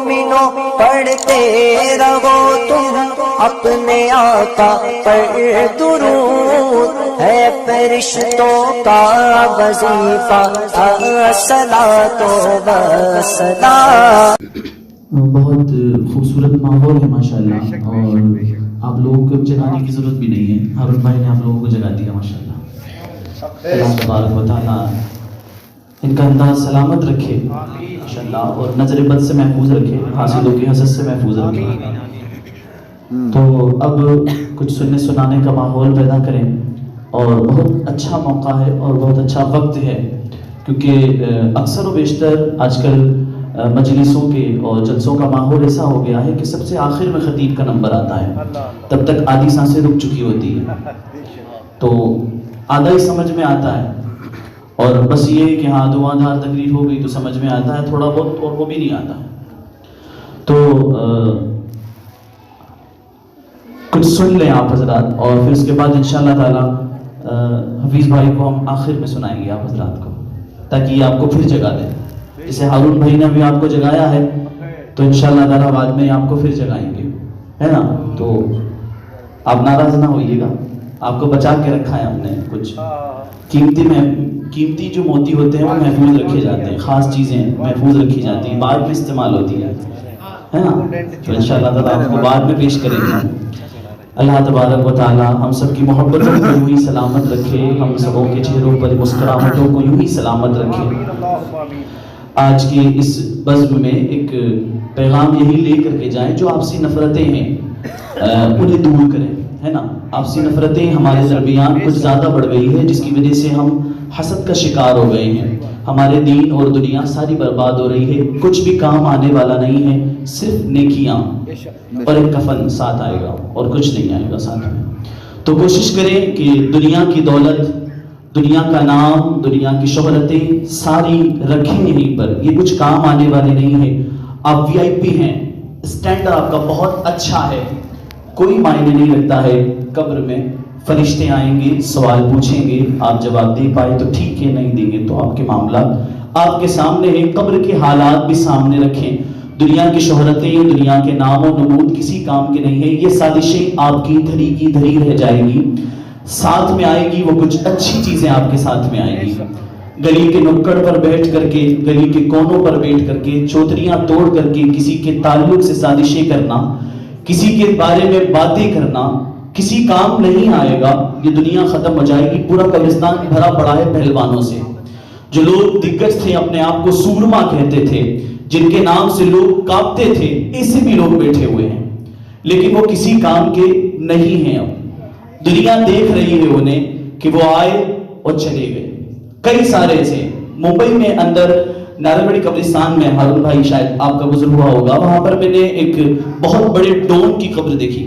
مومنوں پڑھتے رہو تم اپنے آقا پر درود، ہے فرشتوں کا وظیفہ الصلاۃ والسلام۔ بہت خوبصورت ماحول ہے ماشاءاللہ، اور آپ لوگوں کو جگانے کی ضرورت بھی نہیں ہے، ہارون بھائی نے آپ لوگوں کو جگا دیا ماشاءاللہ۔ اللہ تبارک و تعالیٰ ان کا انداز سلامت رکھے ماشاءاللہ، اور نظر بد سے محفوظ رکھے، حاسدوں کی حسد سے محفوظ رکھے۔ تو اب کچھ سننے سنانے کا ماحول پیدا کریں، اور بہت اچھا موقع ہے اور بہت اچھا وقت ہے، کیونکہ اکثر و بیشتر آج کل مجلسوں کے اور جلسوں کا ماحول ایسا ہو گیا ہے کہ سب سے آخر میں خطیب کا نمبر آتا ہے، تب تک آدھی سانسیں رک چکی ہوتی ہے، تو آدھا ہی سمجھ میں آتا ہے، اور بس یہ کہ ہاں دعا دھار تقریر ہو گئی تو سمجھ میں آتا ہے تھوڑا بہت، اور وہ بھی نہیں آتا ہے۔ تو کچھ سن لیں آپ حضرات، اور پھر اس کے بعد انشاءاللہ تعالی حفیظ بھائی کو ہم آخر میں سنائیں گے آپ حضرات کو، تاکہ یہ آپ کو پھر جگا دیں، جیسے ہارون بھائی نے بھی آپ کو جگایا ہے، تو انشاءاللہ تعالی بعد میں آپ کو پھر جگائیں گے، ہے نا؟ تو آپ ناراض نہ ہوئیے گا، آپ کو بچا کے رکھا ہے ہم نے، کچھ قیمتی جو موتی ہوتے ہیں وہ محفوظ رکھے جاتے ہیں، خاص چیزیں محفوظ رکھی جاتی ہیں، بعد میں استعمال ہوتی ہے نا؟ تو انشاءاللہ تعالیٰ آپ کو بعد میں پیش کریں گے۔ اللہ تبارک و تعالیٰ ہم سب کی محبتوں کو یوں ہی سلامت رکھے، ہم سبوں کے چہروں پر مسکراہٹوں کو یوں ہی سلامت رکھے۔ آج کی اس بزم میں ایک پیغام یہی لے کر کے جائیں، جو آپسی نفرتیں ہیں انہیں دور کریں، ہے نا؟ آپسی نفرتیں ہمارے درمیان کچھ زیادہ بڑھ گئی ہے، جس کی وجہ سے ہم حسد کا شکار ہو گئے ہیں، ہمارے دین اور دنیا ساری برباد ہو رہی ہے، کچھ بھی کام آنے والا نہیں ہے، صرف نیکیاں اور ایک کفن ساتھ آئے گا، اور کچھ نہیں آئے گا ساتھ میں۔ تو کوشش کریں کہ دنیا کی دولت، دنیا کا نام، دنیا کی شہرتیں ساری رکھیں یہیں پر، یہ کچھ کام آنے والے نہیں ہیں۔ آپ وی آئی پی ہیں، اسٹینڈر آپ کا بہت اچھا ہے، کوئی معنی نہیں رکھتا ہے، قبر میں فرشتے آئیں گے، سوال پوچھیں گے، آپ جواب دے پائے تو ٹھیک ہے، نہیں دیں گے تو آپ کے معاملات آپ کے سامنے ہیں، قبر کے حالات بھی سامنے رکھیں۔ دنیا کی شہرتیں، دنیا کے نام و نمود کسی کام کے نہیں ہیں، یہ سازشیں آپ کی دھری کی دھری رہ جائے گی، ساتھ میں آئے گی وہ کچھ اچھی چیزیں آپ کے ساتھ میں آئیں گی۔ گلی کے نکڑ پر بیٹھ کر کے، گلی کے کونوں پر بیٹھ کر کے، چوتریاں توڑ کر کے کسی کے تعلق سے سازشیں کرنا، کسی کے بارے میں باتیں کرنا کسی کام نہیں آئے گا، یہ دنیا ختم ہو جائے گی۔ پورا قبرستان بھرا پڑا ہے پہلوانوں سے، جو لوگ دگج تھے، اپنے آپ کو سورما کہتے تھے، جن کے نام سے لوگ کانپتے تھے، ایسے بھی لوگ بیٹھے ہوئے ہیں، لیکن وہ کسی کام کے نہیں ہیں۔ اب دنیا دیکھ رہی ہے انہیں کہ وہ آئے اور چلے گئے۔ کئی سارے ایسے ممبئی میں اندر نارمڑی قبرستان میں، ہارون بھائی شاید آپ کا گزر ہوا ہوگا، وہاں پر میں نے ایک بہت بڑے ڈون کی قبر دیکھی۔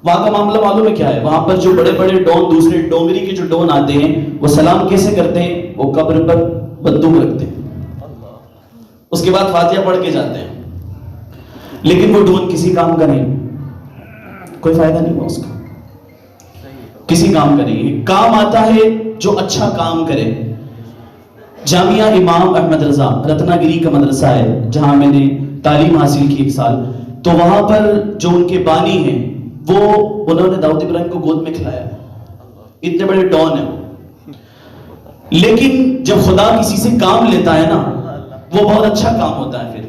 وہاں کا معاملہ معلوم ہے کیا ہے؟ وہاں پر جو بڑے بڑے ڈون، دوسرے ڈونگری کے جو ڈون آتے ہیں، وہ سلام کیسے کرتے ہیں؟ وہ قبر پر بندوق رکھتے ہیں، اس کے بعد فاتحہ پڑھ کے جاتے ہیں، لیکن وہ ڈون کسی کام کا نہیں، کوئی فائدہ نہیں ہوا اس کا، کسی کام کا نہیں۔ کام آتا ہے جو اچھا کام کرے۔ جامعہ امام احمد رضا رتنا گری کا مدرسہ ہے، جہاں میں نے تعلیم حاصل کی 1 سال، تو وہاں پر جو ان کے بانی ہیں، وہ انہوں نے داؤد ابراہیم کو گود میں کھلایا، اتنے بڑے ڈون ہیں۔ لیکن جب خدا کسی سے کام لیتا ہے نا، وہ بہت اچھا کام ہوتا ہے۔ پھر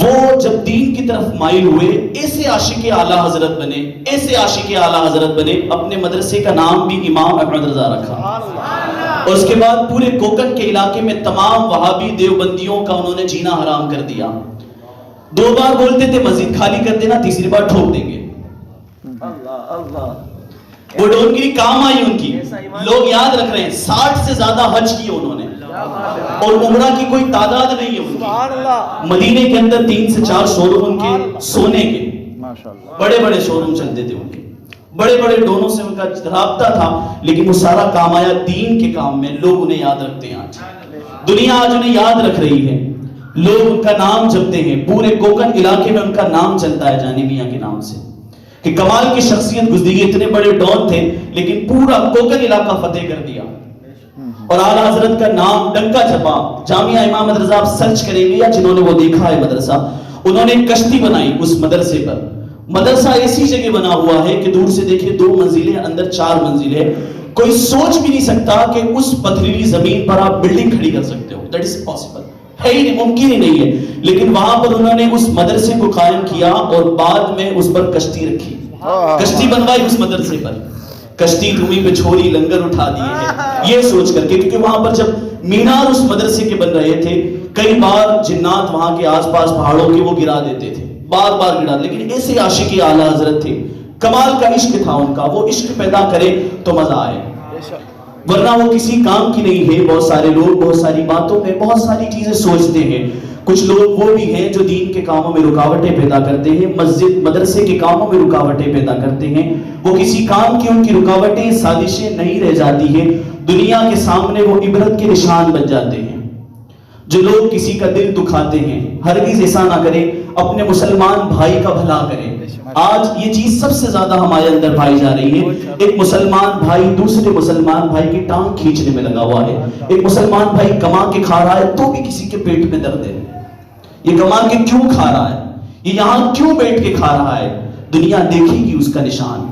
وہ جب دین کی طرف مائل ہوئے، ایسے عاشق اعلیٰ حضرت بنے، ایسے عاشق اعلیٰ حضرت بنے، اپنے مدرسے کا نام بھی امام احمد رضا رکھا، اور اس کے بعد پورے کوکن کے علاقے میں تمام وہابی دیوبندیوں کا انہوں نے جینا حرام کر دیا۔ 2 بار بولتے تھے مسجد خالی کر دینا، تیسری بار ٹھوک دیں گے۔ وہ ڈونگری کام آئی ان کی، لوگ یاد رکھ رہے ہیں، 60 سے زیادہ حج کیے انہوں نے، اور عمرہ کی کوئی تعداد نہیں ہے ان کی۔ مدینے کے اندر 3 سے 4 شو روم ان کے سونے کے، بڑے بڑے شو روم چلتے تھے ان کے، بڑے بڑے ڈونوں سے ان کا رابطہ تھا، لیکن وہ سارا کام آیا دین کے کام میں۔ لوگ انہیں یاد رکھتے ہیں، آج دنیا آج انہیں یاد رکھ رہی ہے، لوگ ان کا نام جپتے ہیں، پورے کوکن علاقے میں ان کا نام چلتا ہے جانی میاں کے نام سے، کہ کمال کی شخصیت گزری، اتنے بڑے ڈون تھے لیکن پورا کوکن علاقہ فتح کر دیا۔ اور اعلیٰ حضرت کا نام ڈنکا چھپا. جامعہ امام رضا آپ سرچ کریں گے یا جنہوں نے وہ دیکھا ہے مدرسہ, انہوں نے ایک کشتی بنائی اس مدرسے پر. مدرسہ ایسی جگہ بنا ہوا ہے کہ دور سے دیکھیں 2 منزلیں, اندر 4 منزلیں. کوئی سوچ بھی نہیں سکتا کہ اس پتھریلی زمین پر آپ بلڈنگ کھڑی کر سکتے ہو. دیٹ از پاسبل, ہے ہی نہیں, ممکن ہی نہیں ہے. لیکن وہاں پر انہوں نے اس مدرسے کو قائم کیا اور بعد میں اس پر کشتی رکھی, کشتی بنوائی اس مدرسے پر. کشتی تمہیں پہ چھوڑی لنگر اٹھا دیے ہیں, یہ سوچ کر کے, کیونکہ وہاں پر جب مینار اس مدرسے کے بن رہے تھے کئی بار جنات وہاں کے آس پاس پہاڑوں کے وہ گرا دیتے تھے, بار بار گرا. لیکن ایسے عاشق اعلیٰ حضرت تھے, کمال کا عشق تھا ان کا, وہ عشق پیدا کرے تو مزہ آئے, ورنہ وہ کسی کام کی نہیں ہے. بہت سارے لوگ بہت ساری باتوں میں بہت ساری چیزیں سوچتے ہیں. کچھ لوگ وہ بھی ہیں جو دین کے کاموں میں رکاوٹیں پیدا کرتے ہیں, مسجد مدرسے کے کاموں میں رکاوٹیں پیدا کرتے ہیں. وہ کسی کام کی ان کی رکاوٹیں سازشیں نہیں رہ جاتی ہیں, دنیا کے سامنے وہ عبرت کے نشان بن جاتے ہیں. جو لوگ کسی کا دل دکھاتے ہیں, ہرگز ایسا نہ کریں, اپنے مسلمان بھائی کا بھلا کریں. آج یہ چیز سب سے زیادہ ہمارے اندر پائی جا رہی ہے. ایک مسلمان بھائی دوسرے مسلمان بھائی کی ٹانگ کھینچنے میں لگا ہوا ہے. ایک مسلمان بھائی کما کے کھا رہا ہے تو بھی کسی کے پیٹ میں درد ہے. یہ کما کے کیوں کھا رہا ہے, یہ یہاں کیوں بیٹھ کے کھا رہا ہے. دنیا دیکھے گی اس کا نشان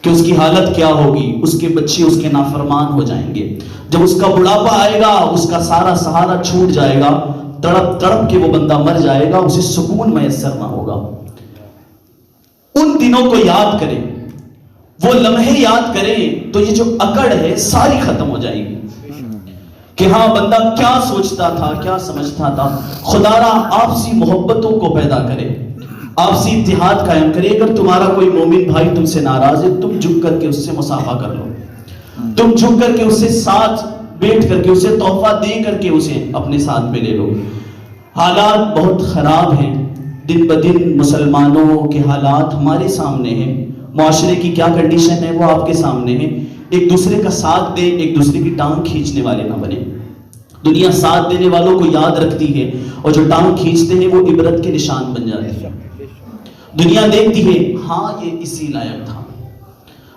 کہ اس کی حالت کیا ہوگی. اس کے بچے اس کے نافرمان ہو جائیں گے. جب اس کا بڑھاپا آئے گا, اس کا سارا سہارا چھوٹ جائے گا, تڑپ تڑپ کے وہ بندہ مر جائے گا, اسے سکون میسر نہ ہوگا. ان دنوں کو یاد کریں, وہ لمحے یاد کریں تو یہ جو اکڑ ہے ساری ختم ہو جائے گی کہ ہاں بندہ کیا سوچتا تھا, کیا سمجھتا تھا. خدا را آپسی محبتوں کو پیدا کرے, آپسی اتحاد قائم کرے. اگر تمہارا کوئی مومن بھائی تم سے ناراض ہے, تم جھک کر کے اس سے مصافحہ کر لو, تم جھک کر کے اس سے ساتھ بیٹھ کر کے اسے تحفہ دے کر کے اسے اپنے ساتھ میں لے لو. حالات بہت خراب ہیں, دن بدن مسلمانوں کے حالات ہمارے سامنے ہیں. معاشرے کی کیا کنڈیشن ہے وہ آپ کے سامنے ہے. ایک دوسرے کا ساتھ دیں, ایک دوسرے کی ٹانگ کھینچنے والے نہ بنے. دنیا ساتھ دینے والوں کو یاد رکھتی ہے اور جو ٹانگ کھینچتے ہیں وہ عبرت کے نشان بن جاتے ہیں. دنیا دیکھتی ہے ہاں یہ اسی لائق تھا,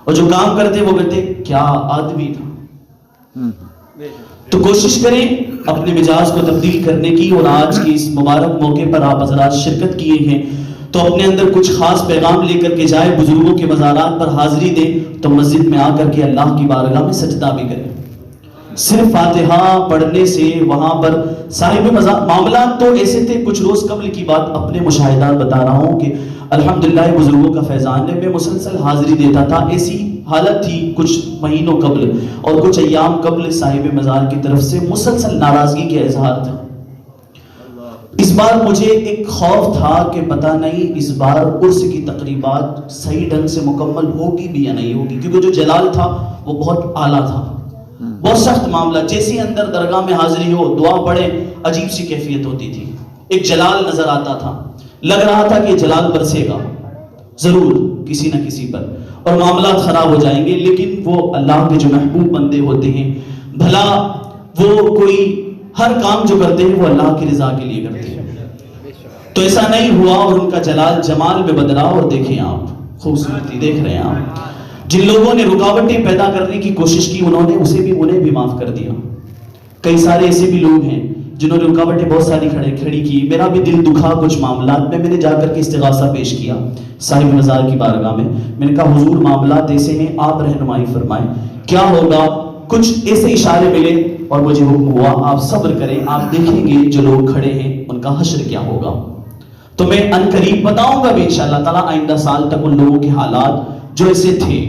اور جو کام کرتے وہ کہتے کیا آدمی تھا. تو کوشش کریں اپنے مزاج کو تبدیل کرنے کی. اور آج کی اس مبارک موقع پر آپ حضرات شرکت کیے ہیں تو اپنے اندر کچھ خاص پیغام لے کر کے جائیں. بزرگوں کے مزارات پر حاضری دیں تو مسجد میں آ کر کے اللہ کی بارگاہ میں سجدہ بھی کریں. صرف فاتحہ پڑھنے سے وہاں پر صاحب معاملات تو ایسے تھے. کچھ روز قبل کی بات اپنے مشاہدات بتا رہا ہوں کہ الحمدللہ بزرگوں کا فیضان ہے. میں مسلسل حاضری دیتا تھا. ایسی حالت تھی کچھ مہینوں قبل اور کچھ ایام قبل, صاحب مزار کی طرف سے مسلسل ناراضگی کا اظہار تھا. اس بار مجھے ایک خوف تھا کہ پتہ نہیں اس بار عرس کی تقریبات صحیح ڈھنگ سے مکمل ہوگی بھی یا نہیں ہوگی, کیونکہ جو جلال تھا وہ بہت اعلیٰ تھا, بہت سخت معاملہ. جیسے اندر درگاہ میں حاضری ہو, دعا پڑھے, عجیب سی کیفیت ہوتی تھی. ایک جلال نظر آتا تھا, لگ رہا تھا کہ جلال برسے گا ضرور کسی نہ کسی پر اور معاملات خراب ہو جائیں گے. لیکن وہ اللہ کے جو محبوب بندے ہوتے ہیں, بھلا وہ کوئی ہر کام جو کرتے ہیں وہ اللہ کی رضا کے لیے کرتے ہیں. تو ایسا نہیں ہوا اور ان کا جلال جمال میں بدلا. اور دیکھیں آپ خوبصورتی دیکھ رہے ہیں آپ, جن لوگوں نے رکاوٹیں پیدا کرنے کی کوشش کی انہوں نے انہیں بھی معاف کر دیا. کئی سارے ایسے بھی لوگ ہیں جنہوں نے رکاوٹیں بہت ساری کھڑی کی. میرا بھی دل دکھا کچھ معاملات میں. میں نے جا کر کے استغاثہ پیش کیا صاحب مزار کی بارگاہ میں. میں نے کہا حضور معاملات ایسے ہیں, آپ رہنمائی فرمائیں, کیا ہوگا. کچھ ایسے اشارے ملے اور مجھے حکم ہوا آپ صبر کریں, آپ دیکھیں گے جو لوگ کھڑے ہیں ان کا حشر کیا ہوگا. تو میں ان قریب بتاؤں گا بھی انشاءاللہ تعالیٰ آئندہ سال تک ان لوگوں کے حالات جو ایسے تھے.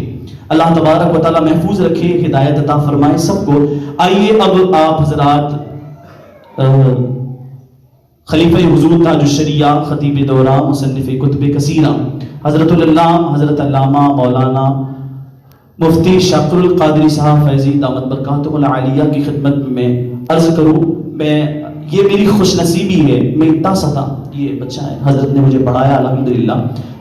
اللہ تبارک و تعالیٰ محفوظ رکھے, ہدایت عطا فرمائے سب کو. آئیے اب آپ حضرات خلیفہ حضور تاج الشریعہ خطیب دورہ مصنف کتب کثیرہ حضرت حضرت علامہ مولانا مفتی شاکر القادری صاحب فیضی دامت برکاتہ العالیہ کی خدمت میں عرض کروں. میں یہ میری خوش نصیبی ہے, میں اتنا سا تھا, یہ بچہ ہے, حضرت نے مجھے پڑھایا الحمدللہ.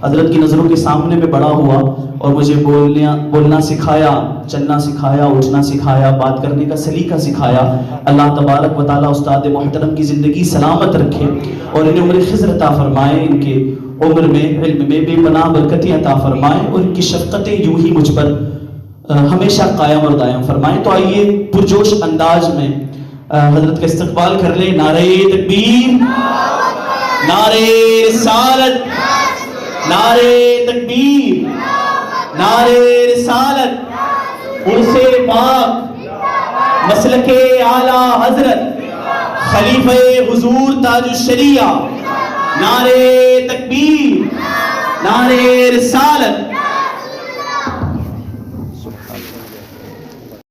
حضرت کی نظروں کے سامنے میں بڑا ہوا اور مجھے بولنا سکھایا, چلنا سکھایا, اٹھنا سکھایا, بات کرنے کا سلیقہ سکھایا. اللہ تبارک و تعالیٰ استاد محترم کی زندگی سلامت رکھے اور انہیں عمر خضر عطا فرمائے, ان کے عمر میں علم میں بے پناہ برکتیں عطا فرمائے, اور ان کی شفقتیں یوں ہی مجھ پر ہمیشہ قائم اور دائم فرمائیں. تو آئیے پرجوش انداز میں حضرت کا استقبال کر لیں. نعرہ تکبیر، نعرہ رسالت، نعرہ تکبیر، نعرہ رسالت، عرس پاک، مسلک اعلیٰ حضرت خلیفہ حضور تاج الشریعہ. نعرہ تکبیر، نعرہ رسالت،